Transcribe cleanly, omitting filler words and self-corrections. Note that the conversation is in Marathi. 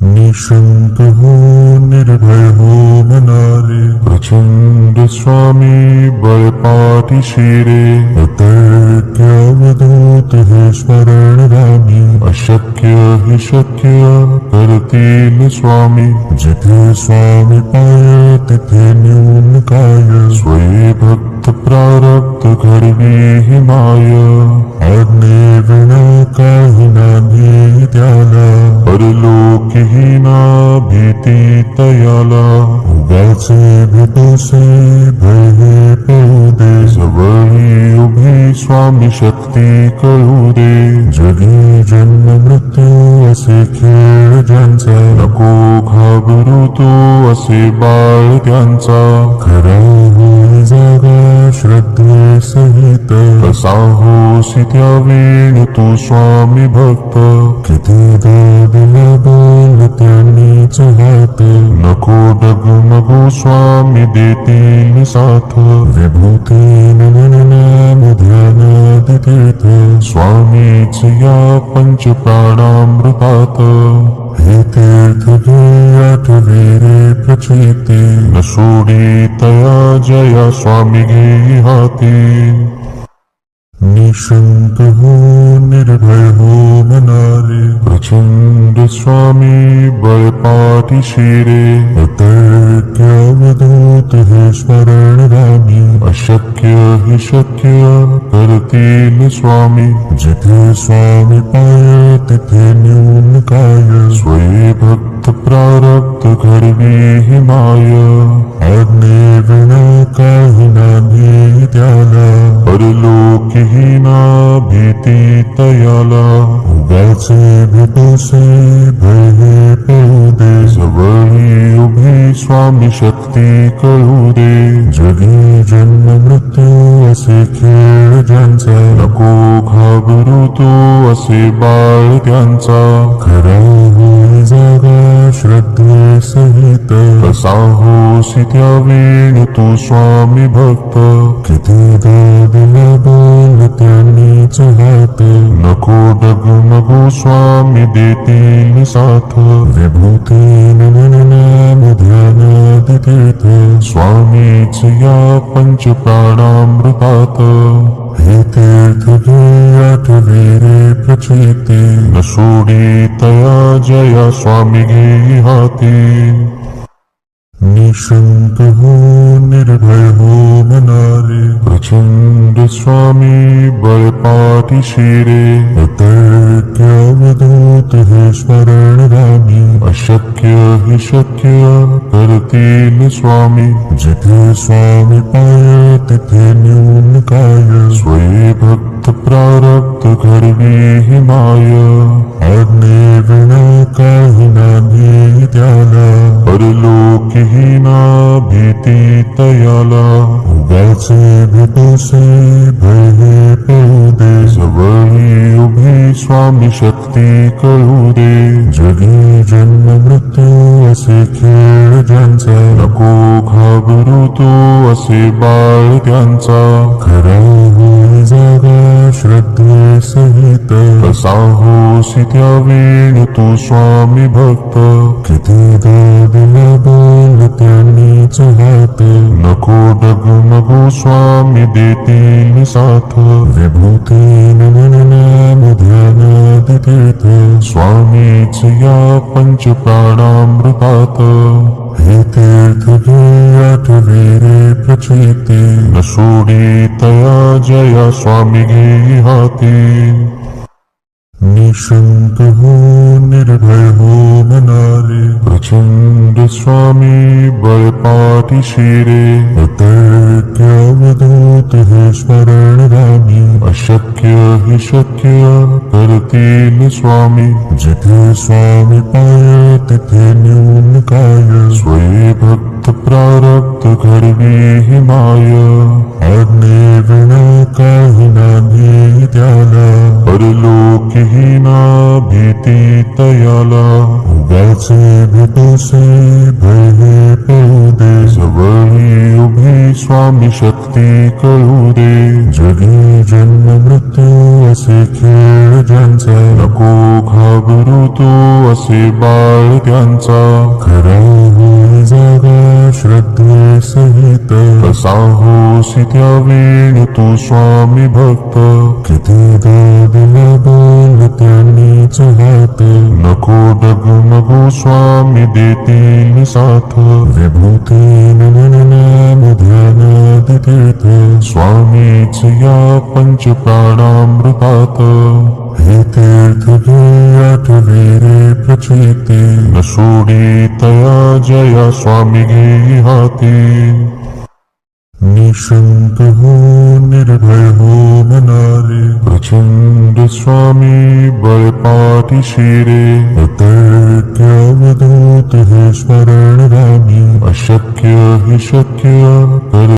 निशंक हो निर्भय हो मनारे, प्रचंड स्वामी बळपाठीशी रे, अतर्क्य अवधूत हे स्मरणगामी, अशक्य हि शक्य करतील स्वामी, जिथे स्वामी पाय तिथे न्यून काय, स्वये भक्त प्रारब्ध घडवी हि माय, आज्ञे विना काही नाही त्याला, परलोकीही ना भीती तयाला, उगाचे भेटोसे भय हे पळू दे, जवळी उभी स्वामी शक्ती कळू दे, जगी जन्म मृत्यू असे खेळ ज्यांचा, नको घाबरू तू असे बाळ त्यांचा, खरा होई जागा श्रद्धे सहित, कसा होसी त्या वेळ तू स्वामी भक्त, किती दिला बोल त्यांनीच हात, नको डगमगू स्वामी देतील साथ, विभूती नाम ध्यानात तीर्थ, स्वामीच या पंच प्राणामृतात, हे तीर्थ घे आठवे रे प्रचिती, न सोडी तया जया स्वामी घे हाती, निशंक हो निर्भय हो मनारे, प्रचंड स्वामी बळपाठीशी रे, अतर्क्य अवधूत हे स्मरणगामी, अशक्य हि शक्य करतील स्वामी, जिथे स्वामी पाय तिथे न्यून काय, स्वये भक्त प्रारब्ध घडवी हि माय, आज्ञे विना काही नाही त्याला, परलोकीही ना भीती तयाला, उगाचे भेटोसे भय हे पळू दे, जवळी उभी स्वामी शक्ती कळू दे, जगी जन्म मृत्यू असे खेळ ज्यांचा, नको घाबरू तू असे बाळ त्यांचा, खरा होई जागा श्रद्धे सहित, कसा होसी त्या वेळ तू स्वामी भक्त, किती दिला बोल त्यांनीच हात, नको डगमगू स्वामी देतील साथ, विभूती नाम ध्यानात तीर्थ, स्वामीच या पंच प्राणामृतात, हे तीर्थ घे आठवे रे प्रचिती, न सोडी तया जया स्वामी घे हाती, निशंक हो निर्भय हो मनारे, प्रचंड स्वामी बळपाठीशी रे, अतर्क्य अवधूत हे स्मरणगामी, अशक्य हि शक्य करतील स्वामी, जिथे स्वामी पाय तिथे न्यून काय, स्वये भक्त प्रारब्ध घडवी हि माय, आज्ञे विना काही नाही त्याला, परलोकीही ना भीती तयाला, उगाचे भेटोसे भय हे पळू दे, जवळी उभी स्वामी शक्ती कळू दे, जगी जन्म मृत्यू असे खेळ ज्यांचा, नको घाबरू तू असे बाळ त्यांचा, खरा होई जागा श्रद्धे सहित, कसा होसी त्या वेळ तू स्वामी भक्त, किती दिला बोल त्यांनीच हात, नको डगमगू स्वामी देतील साथ, विभूती नाम ध्यानात तीर्थ, स्वामीच या पंच प्राणामृतात, हे तीर्थ घे आठवे रे प्रचिती, न सोडी तया जया स्वामी घे हाती, निशंक हो निर्भय हो मनारे, प्रचंड स्वामी बळपाठीशी रे, अतर्क्य अवधूत हे स्मरणगामी, अशक्य हि शक्य करतील स्वामी, जिथे स्वामी पाय तिथे न्यून काय, स्वये भक्त प्रारब्ध घडवी हि माय, आज्ञे विना काही नाही त्याला, परलोकीही ना भीती तयाला, उगाचे भेटोसे भय हे पळू दे, जवळी उभी स्वामी शक्ती कळू दे. जगी जन्म मृत्यू असे खेळ ज्यांचा, नको घाबरू तू असे बाळ त्यांचा. खरा होई जागा श्रद्धे सहित, कसा होसी त्या वेळ तू स्वामी भक्त. किती दिला बोल त्यांनीच हात, नको डगमगू स्वामी देतील साथ. विभूती नाम ध्यानात तीर्थ, स्वामीच या पंच प्राणामृतात. हे तीर्थ घे आठवे रे प्रचिती, न सोडी तया जया स्वामी घे हाती. निशंक हो निर्भय हो मनारे, प्रचंड स्वामी बळ पाठीशी रे. अतर्क्य अवधूत हे स्मरण रामी, अशक्य हे शक्य कर